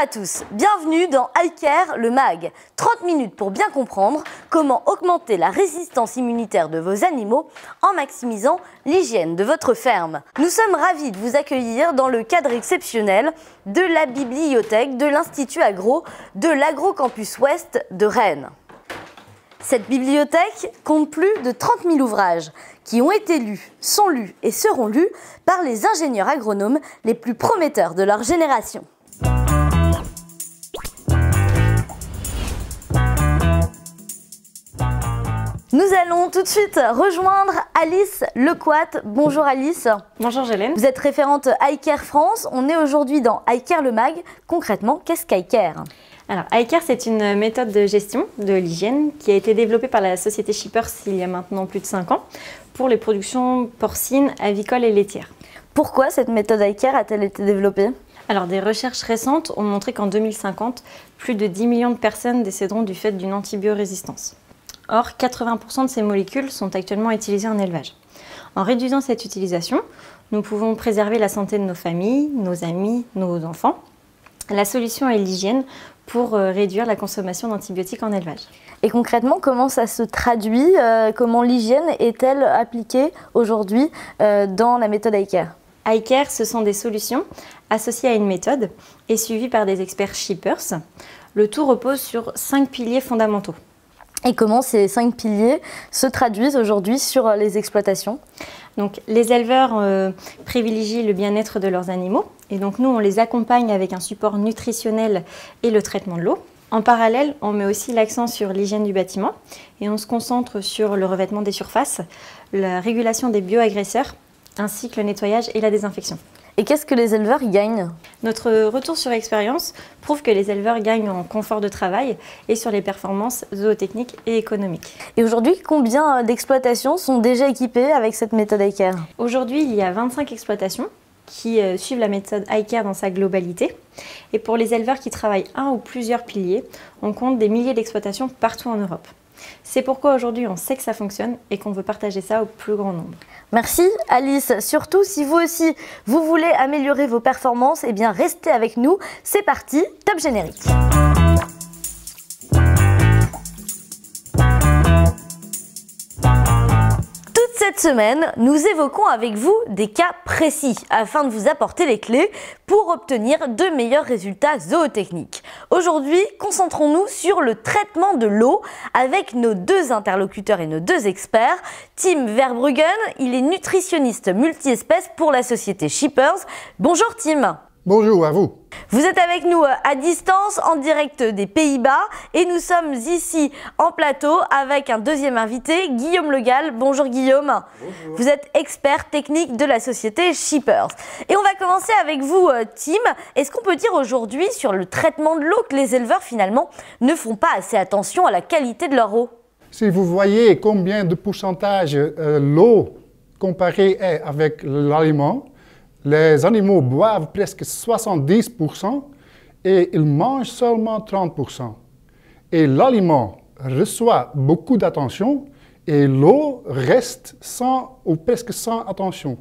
à tous, bienvenue dans iCare, le MAG. 30 minutes pour bien comprendre comment augmenter la résistance immunitaire de vos animaux en maximisant l'hygiène de votre ferme. Nous sommes ravis de vous accueillir dans le cadre exceptionnel de la bibliothèque de l'Institut Agro de l'Agrocampus Ouest de Rennes. Cette bibliothèque compte plus de 30 000 ouvrages qui ont été lus, sont lus et seront lus par les ingénieurs agronomes les plus prometteurs de leur génération. Nous allons tout de suite rejoindre Alice Lecoat. Bonjour Alice. Bonjour Gélène. Vous êtes référente iCare France. On est aujourd'hui dans iCare le MAG. Concrètement, qu'est-ce qu'iCare ? Alors, iCare, c'est une méthode de gestion de l'hygiène qui a été développée par la société Shippers il y a maintenant plus de 5 ans pour les productions porcines, avicoles et laitières. Pourquoi cette méthode iCare a-t-elle été développée ? Alors, des recherches récentes ont montré qu'en 2050, plus de 10 millions de personnes décéderont du fait d'une antibiorésistance. Or, 80% de ces molécules sont actuellement utilisées en élevage. En réduisant cette utilisation, nous pouvons préserver la santé de nos familles, nos amis, nos enfants. La solution est l'hygiène pour réduire la consommation d'antibiotiques en élevage. Et concrètement, comment ça se traduit ? Comment l'hygiène est-elle appliquée aujourd'hui dans la méthode iCare ? iCare, ce sont des solutions associées à une méthode et suivies par des experts Shippers. Le tout repose sur 5 piliers fondamentaux. Et comment ces 5 piliers se traduisent aujourd'hui sur les exploitations ? Donc, les éleveurs privilégient le bien-être de leurs animaux et donc nous, on les accompagne avec un support nutritionnel et le traitement de l'eau. En parallèle, on met aussi l'accent sur l'hygiène du bâtiment et on se concentre sur le revêtement des surfaces, la régulation des bioagresseurs ainsi que le nettoyage et la désinfection. Et qu'est-ce que les éleveurs y gagnent ? Notre retour sur expérience prouve que les éleveurs gagnent en confort de travail et sur les performances zootechniques et économiques. Et aujourd'hui, combien d'exploitations sont déjà équipées avec cette méthode iCare ? Aujourd'hui, il y a 25 exploitations qui suivent la méthode iCare dans sa globalité. Et pour les éleveurs qui travaillent un ou plusieurs piliers, on compte des milliers d'exploitations partout en Europe. C'est pourquoi aujourd'hui on sait que ça fonctionne et qu'on veut partager ça au plus grand nombre. Merci Alice. Surtout si vous aussi vous voulez améliorer vos performances, eh bien restez avec nous. C'est parti, top générique. Cette semaine, nous évoquons avec vous des cas précis afin de vous apporter les clés pour obtenir de meilleurs résultats zootechniques. Aujourd'hui, concentrons-nous sur le traitement de l'eau avec nos 2 interlocuteurs et nos 2 experts. Tim Verbruggen, il est nutritionniste multi-espèces pour la société Shippers. Bonjour Tim. Bonjour à vous. Vous êtes avec nous à distance, en direct des Pays-Bas, et nous sommes ici en plateau avec un deuxième invité, Guillaume Le Gall. Bonjour Guillaume. Bonjour. Vous êtes expert technique de la société Shippers. Et on va commencer avec vous, Tim. Est-ce qu'on peut dire aujourd'hui sur le traitement de l'eau que les éleveurs finalement ne font pas assez attention à la qualité de leur eau ? Si vous voyez combien de pourcentage l'eau comparée est avec l'aliment, les animaux boivent presque 70% et ils mangent seulement 30%. Et l'aliment reçoit beaucoup d'attention et l'eau reste sans ou presque sans attention.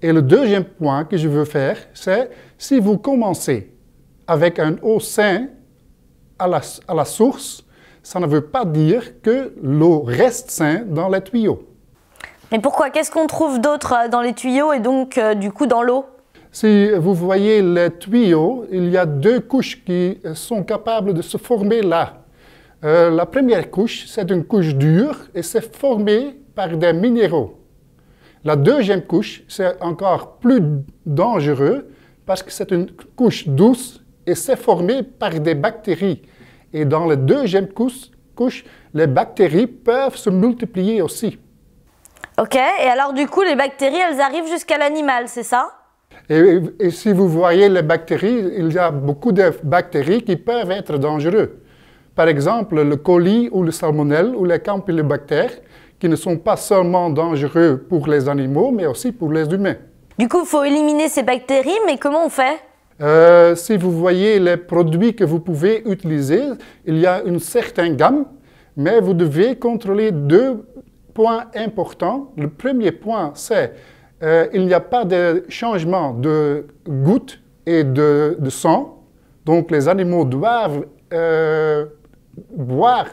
Et le deuxième point que je veux faire, c'est si vous commencez avec une eau saine à la source, ça ne veut pas dire que l'eau reste saine dans les tuyaux. Mais pourquoi ? Qu'est-ce qu'on trouve d'autre dans les tuyaux et donc du coup dans l'eau ? Si vous voyez les tuyaux, il y a 2 couches qui sont capables de se former là. La première couche, c'est une couche dure et c'est formé par des minéraux. La deuxième couche, c'est encore plus dangereux parce que c'est une couche douce et c'est formé par des bactéries. Et dans la deuxième couche, les bactéries peuvent se multiplier aussi. Ok, et alors du coup, les bactéries, elles arrivent jusqu'à l'animal, c'est ça ? Et si vous voyez les bactéries, il y a beaucoup de bactéries qui peuvent être dangereuses. Par exemple, le colis ou le salmonelle ou les campylobactères, qui ne sont pas seulement dangereux pour les animaux, mais aussi pour les humains. Du coup, il faut éliminer ces bactéries, mais comment on fait ? Si vous voyez les produits que vous pouvez utiliser, il y a une certaine gamme, mais vous devez contrôler 2 points importants. Le premier point, c'est il n'y a pas de changement de goutte et de sang Donc les animaux doivent boire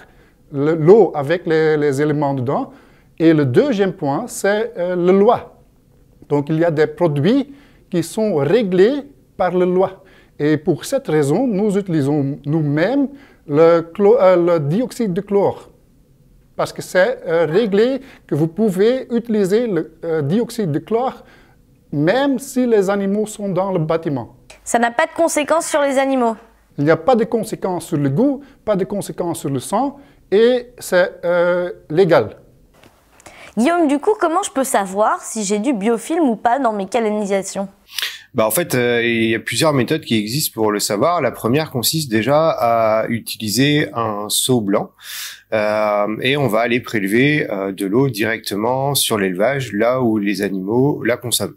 l'eau avec les éléments dedans. Et le deuxième point, c'est la loi. Donc il y a des produits qui sont réglés par la loi. Et pour cette raison, nous utilisons nous-mêmes le dioxyde de chlore. Parce que c'est réglé que vous pouvez utiliser le dioxyde de chlore même si les animaux sont dans le bâtiment. Ça n'a pas de conséquences sur les animaux? Il n'y a pas de conséquences sur le goût, pas de conséquences sur le sang et c'est légal. Guillaume, du coup, comment je peux savoir si j'ai du biofilm ou pas dans mes canalisations? En fait, il y a plusieurs méthodes qui existent pour le savoir. La première consiste déjà à utiliser un seau blanc et on va aller prélever de l'eau directement sur l'élevage, là où les animaux la consomment.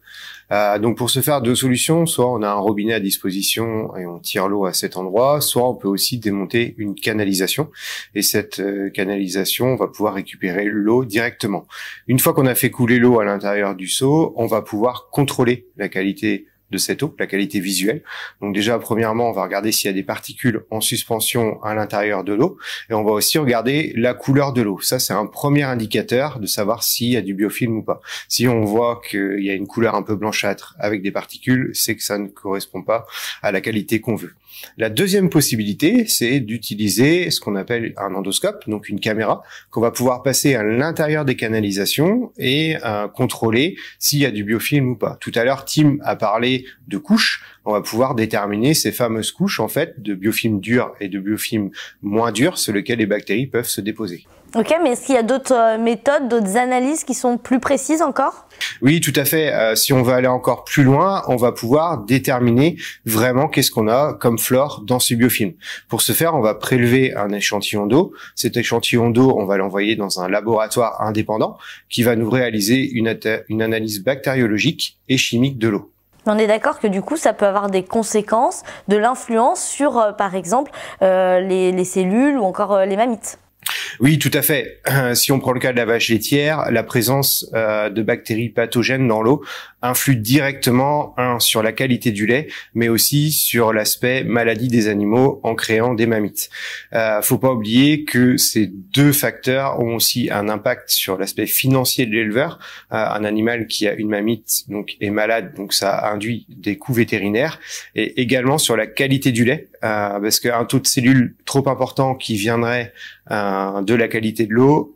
Donc pour ce faire, deux solutions, soit on a un robinet à disposition et on tire l'eau à cet endroit, soit on peut aussi démonter une canalisation et cette canalisation, on va pouvoir récupérer l'eau directement. Une fois qu'on a fait couler l'eau à l'intérieur du seau, on va pouvoir contrôler la qualité de cette eau, la qualité visuelle. Donc déjà, premièrement, on va regarder s'il y a des particules en suspension à l'intérieur de l'eau et on va aussi regarder la couleur de l'eau. Ça, c'est un premier indicateur de savoir s'il y a du biofilm ou pas. Si on voit qu'il y a une couleur un peu blanchâtre avec des particules, c'est que ça ne correspond pas à la qualité qu'on veut. La deuxième possibilité, c'est d'utiliser ce qu'on appelle un endoscope, donc une caméra qu'on va pouvoir passer à l'intérieur des canalisations et contrôler s'il y a du biofilm ou pas. Tout à l'heure, Tim a parlé de couches. On va pouvoir déterminer ces fameuses couches en fait de biofilm dur et de biofilm moins dur sur lesquels les bactéries peuvent se déposer. Ok, mais est-ce qu'il y a d'autres méthodes, d'autres analyses qui sont plus précises encore? Oui, tout à fait. Si on va aller encore plus loin, on va pouvoir déterminer vraiment qu'est-ce qu'on a comme flore dans ce biofilm. Pour ce faire, on va prélever un échantillon d'eau. Cet échantillon d'eau, on va l'envoyer dans un laboratoire indépendant qui va nous réaliser une analyse bactériologique et chimique de l'eau. On est d'accord que du coup, ça peut avoir des conséquences, de l'influence sur, par exemple, les cellules ou encore les mammifères. Oui, tout à fait. Si on prend le cas de la vache laitière, la présence de bactéries pathogènes dans l'eau influe directement sur la qualité du lait, mais aussi sur l'aspect maladie des animaux en créant des mammites. Faut pas oublier que ces deux facteurs ont aussi un impact sur l'aspect financier de l'éleveur. Un animal qui a une mammite donc est malade, donc ça induit des coûts vétérinaires, et également sur la qualité du lait, parce qu'un taux de cellules trop important qui viendrait de la qualité de l'eau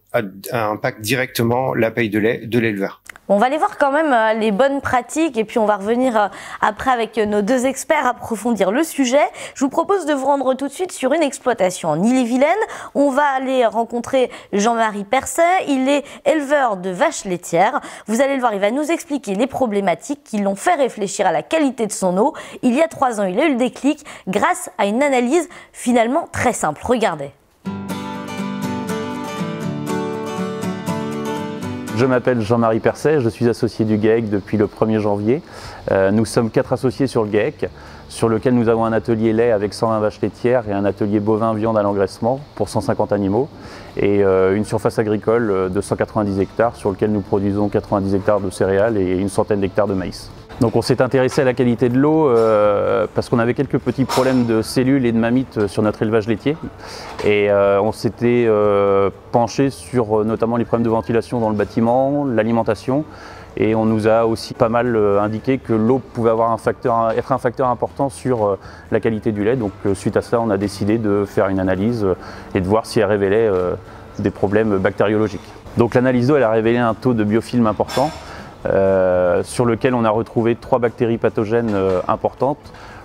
impacte directement la paye de lait de l'éleveur. On va aller voir quand même les bonnes pratiques et puis on va revenir après avec nos deux experts approfondir le sujet. Je vous propose de vous rendre tout de suite sur une exploitation en Ille-et-Vilaine. On va aller rencontrer Jean-Marie Percet, il est éleveur de vaches laitières. Vous allez le voir, il va nous expliquer les problématiques qui l'ont fait réfléchir à la qualité de son eau. Il y a 3 ans, il a eu le déclic grâce à une analyse finalement très simple. Regardez. Je m'appelle Jean-Marie Percet, je suis associé du GAEC depuis le 1er janvier. Nous sommes 4 associés sur le GAEC, sur lequel nous avons un atelier lait avec 120 vaches laitières et un atelier bovin viande à l'engraissement pour 150 animaux et une surface agricole de 190 hectares sur lequel nous produisons 90 hectares de céréales et une centaine d'hectares de maïs. Donc on s'est intéressé à la qualité de l'eau parce qu'on avait quelques petits problèmes de cellules et de mammites sur notre élevage laitier et on s'était penché sur notamment les problèmes de ventilation dans le bâtiment, l'alimentation, et on nous a aussi pas mal indiqué que l'eau pouvait avoir être un facteur important sur la qualité du lait. Donc suite à ça, on a décidé de faire une analyse et de voir si elle révélait des problèmes bactériologiques. Donc l'analyse d'eau, elle a révélé un taux de biofilm important. Sur lequel on a retrouvé 3 bactéries pathogènes importantes,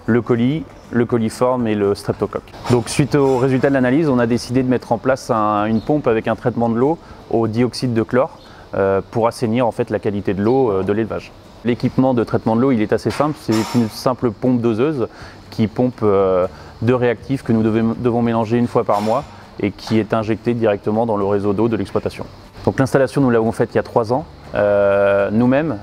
le coli, le coliforme et le streptocoque. Donc suite au résultat de l'analyse, on a décidé de mettre en place une pompe avec un traitement de l'eau au dioxyde de chlore pour assainir en fait la qualité de l'eau de l'élevage. L'équipement de traitement de l'eau, il est assez simple, c'est une simple pompe doseuse qui pompe 2 réactifs que nous devons mélanger 1 fois par mois et qui est injecté directement dans le réseau d'eau de l'exploitation. Donc l'installation, nous l'avons faite il y a 3 ans. Nous-mêmes,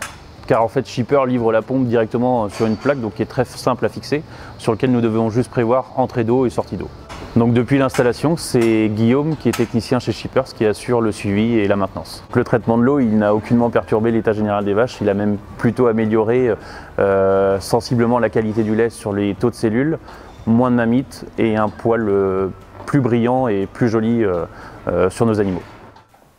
car en fait Shipper livre la pompe directement sur une plaque, donc qui est très simple à fixer, sur lequel nous devons juste prévoir entrée d'eau et sortie d'eau. Donc depuis l'installation, c'est Guillaume qui est technicien chez Shippers qui assure le suivi et la maintenance. Le traitement de l'eau, il n'a aucunement perturbé l'état général des vaches, il a même plutôt amélioré sensiblement la qualité du lait sur les taux de cellules, moins de mammites et un poil plus brillant et plus joli sur nos animaux.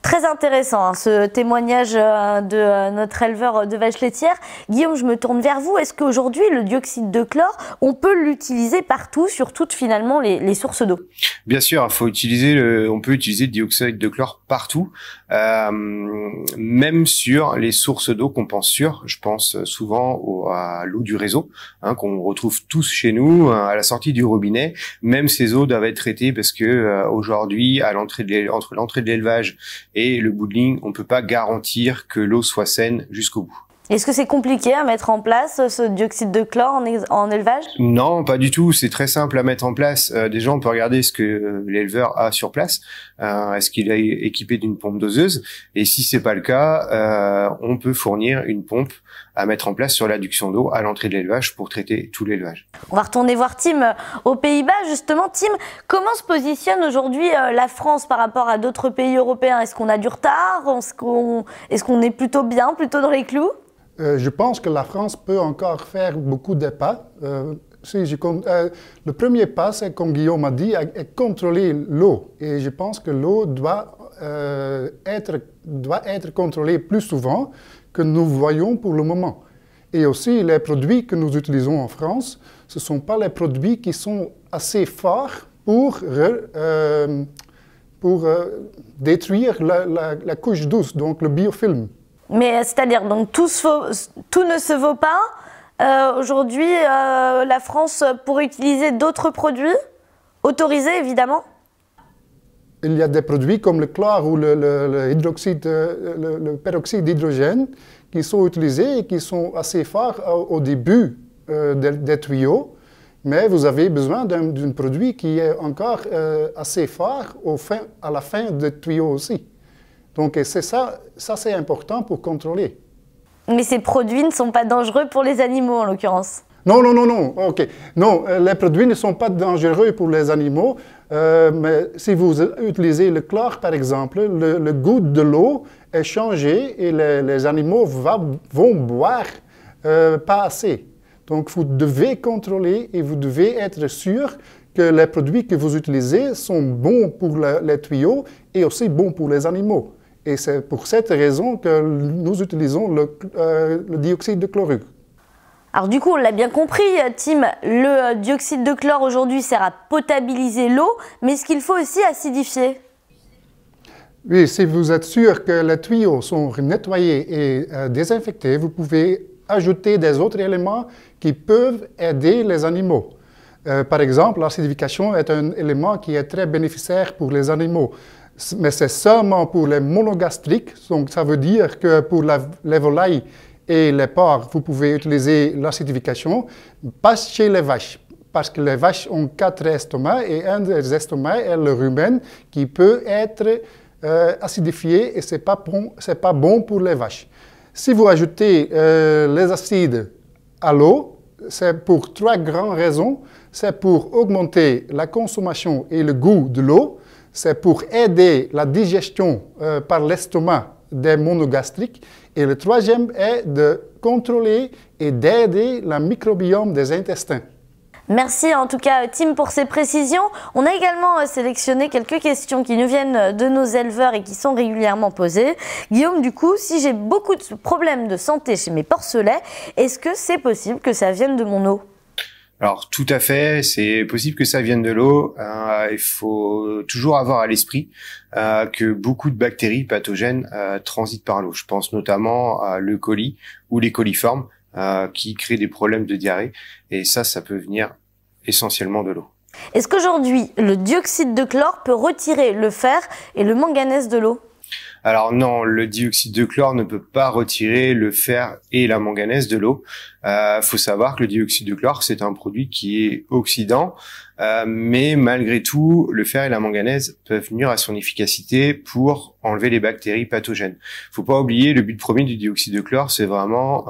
Très intéressant hein, ce témoignage de notre éleveur de vaches laitières. Guillaume, je me tourne vers vous. Est-ce qu'aujourd'hui, le dioxyde de chlore, on peut l'utiliser partout, sur toutes finalement les sources d'eau? Bien sûr, on peut utiliser le dioxyde de chlore partout, même sur les sources d'eau qu'on pense sûres. Je pense souvent à l'eau du réseau, hein, qu'on retrouve tous chez nous à la sortie du robinet. Même ces eaux doivent être traitées parce que aujourd'hui, entre l'entrée de l'élevage et le bout de ligne, on peut pas garantir que l'eau soit saine jusqu'au bout. Est-ce que c'est compliqué à mettre en place ce dioxyde de chlore en élevage? Non, pas du tout. C'est très simple à mettre en place. Déjà, on peut regarder ce que l'éleveur a sur place. Est-ce qu'il est équipé d'une pompe doseuse? Et si c'est pas le cas, on peut fournir une pompe à mettre en place sur l'adduction d'eau à l'entrée de l'élevage pour traiter tout l'élevage. On va retourner voir Tim aux Pays-Bas. Justement, Tim, comment se positionne aujourd'hui la France par rapport à d'autres pays européens? Est-ce qu'on a du retard? Est-ce qu'on est plutôt bien, plutôt dans les clous? Je pense que la France peut encore faire beaucoup de pas. Le premier pas, c'est comme Guillaume a dit, est contrôler l'eau. Et je pense que l'eau doit être contrôlée plus souvent que nous voyons pour le moment. Et aussi, les produits que nous utilisons en France, ce ne sont pas les produits qui sont assez forts pour détruire la couche douce, donc le biofilm. Mais c'est-à-dire, donc tout ne se vaut pas. Aujourd'hui, la France pourrait utiliser d'autres produits, autorisés évidemment? Il y a des produits comme le chlore ou le peroxyde d'hydrogène qui sont utilisés et qui sont assez forts au début des tuyaux, mais vous avez besoin d'un produit qui est encore assez fort à la fin des tuyaux aussi. Donc c'est ça c'est important pour contrôler. Mais ces produits ne sont pas dangereux pour les animaux en l'occurrence? Non, ok. Non, les produits ne sont pas dangereux pour les animaux, mais si vous utilisez le chlore par exemple, le goût de l'eau est changé et les animaux vont boire pas assez. Donc vous devez contrôler et vous devez être sûr que les produits que vous utilisez sont bons pour les tuyaux et aussi bons pour les animaux. Et c'est pour cette raison que nous utilisons le dioxyde de chlorure. Alors du coup, on l'a bien compris, Tim, le dioxyde de chlore aujourd'hui sert à potabiliser l'eau, mais est-ce qu'il faut aussi acidifier? Oui, si vous êtes sûr que les tuyaux sont nettoyés et désinfectés, vous pouvez ajouter des autres éléments qui peuvent aider les animaux. Par exemple, l'acidification est un élément qui est très bénéficiaire pour les animaux. Mais c'est seulement pour les monogastriques, donc ça veut dire que pour les volailles et les porcs, vous pouvez utiliser l'acidification, pas chez les vaches, parce que les vaches ont 4 estomacs et un des estomacs est le rumen qui peut être acidifié et ce n'est pas bon pour les vaches. Si vous ajoutez les acides à l'eau, c'est pour 3 grandes raisons. C'est pour augmenter la consommation et le goût de l'eau. C'est pour aider la digestion par l'estomac des monogastriques. Et le troisième est de contrôler et d'aider le microbiome des intestins. Merci en tout cas Tim pour ces précisions. On a également sélectionné quelques questions qui nous viennent de nos éleveurs et qui sont régulièrement posées. Guillaume, du coup, si j'ai beaucoup de problèmes de santé chez mes porcelets, est-ce que c'est possible que ça vienne de mon eau? Alors tout à fait, c'est possible que ça vienne de l'eau. Il faut toujours avoir à l'esprit que beaucoup de bactéries pathogènes transitent par l'eau. Je pense notamment à l'E. coli ou les coliformes qui créent des problèmes de diarrhée. Et ça peut venir essentiellement de l'eau. Est-ce qu'aujourd'hui, le dioxyde de chlore peut retirer le fer et le manganèse de l'eau? Alors non, le dioxyde de chlore ne peut pas retirer le fer et la manganèse de l'eau. Faut savoir que le dioxyde de chlore, c'est un produit qui est oxydant mais malgré tout, le fer et la manganèse peuvent nuire à son efficacité pour enlever les bactéries pathogènes. Faut pas oublier, le but premier du dioxyde de chlore, c'est vraiment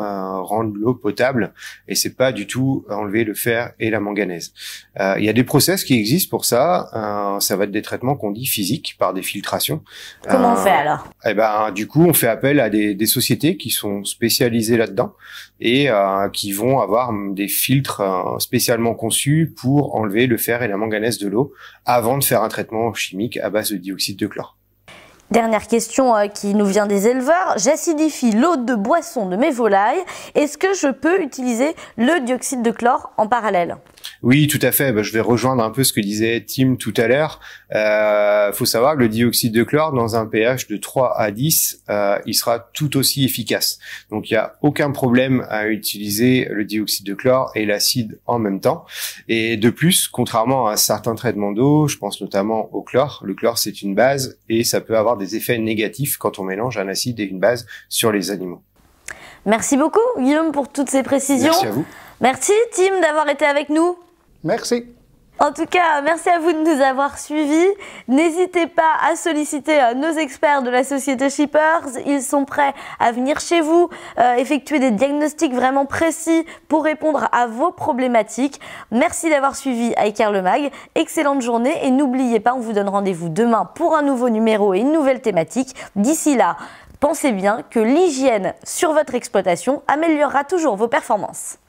rendre l'eau potable, et c'est pas du tout enlever le fer et la manganèse. Il y a des process qui existent pour ça. Ça va être des traitements qu'on dit physiques par des filtrations. Comment on fait alors? Eh ben, du coup, on fait appel à des sociétés qui sont spécialisées là-dedans et qui vont avoir des filtres spécialement conçus pour enlever le fer et la manganèse de l'eau avant de faire un traitement chimique à base de dioxyde de chlore. Dernière question qui nous vient des éleveurs. J'acidifie l'eau de boisson de mes volailles. Est-ce que je peux utiliser le dioxyde de chlore en parallèle? Oui, tout à fait. Je vais rejoindre un peu ce que disait Tim tout à l'heure. Faut savoir que le dioxyde de chlore, dans un pH de 3 à 10, il sera tout aussi efficace. Donc, il n'y a aucun problème à utiliser le dioxyde de chlore et l'acide en même temps. Et de plus, contrairement à certains traitements d'eau, je pense notamment au chlore. Le chlore, c'est une base et ça peut avoir des effets négatifs quand on mélange un acide et une base sur les animaux. Merci beaucoup, Guillaume, pour toutes ces précisions. Merci à vous. Merci, Tim, d'avoir été avec nous. Merci. En tout cas, merci à vous de nous avoir suivis. N'hésitez pas à solliciter nos experts de la société Shippers. Ils sont prêts à venir chez vous, effectuer des diagnostics vraiment précis pour répondre à vos problématiques. Merci d'avoir suivi iCare le Mag. Excellente journée et n'oubliez pas, on vous donne rendez-vous demain pour un nouveau numéro et une nouvelle thématique. D'ici là, pensez bien que l'hygiène sur votre exploitation améliorera toujours vos performances.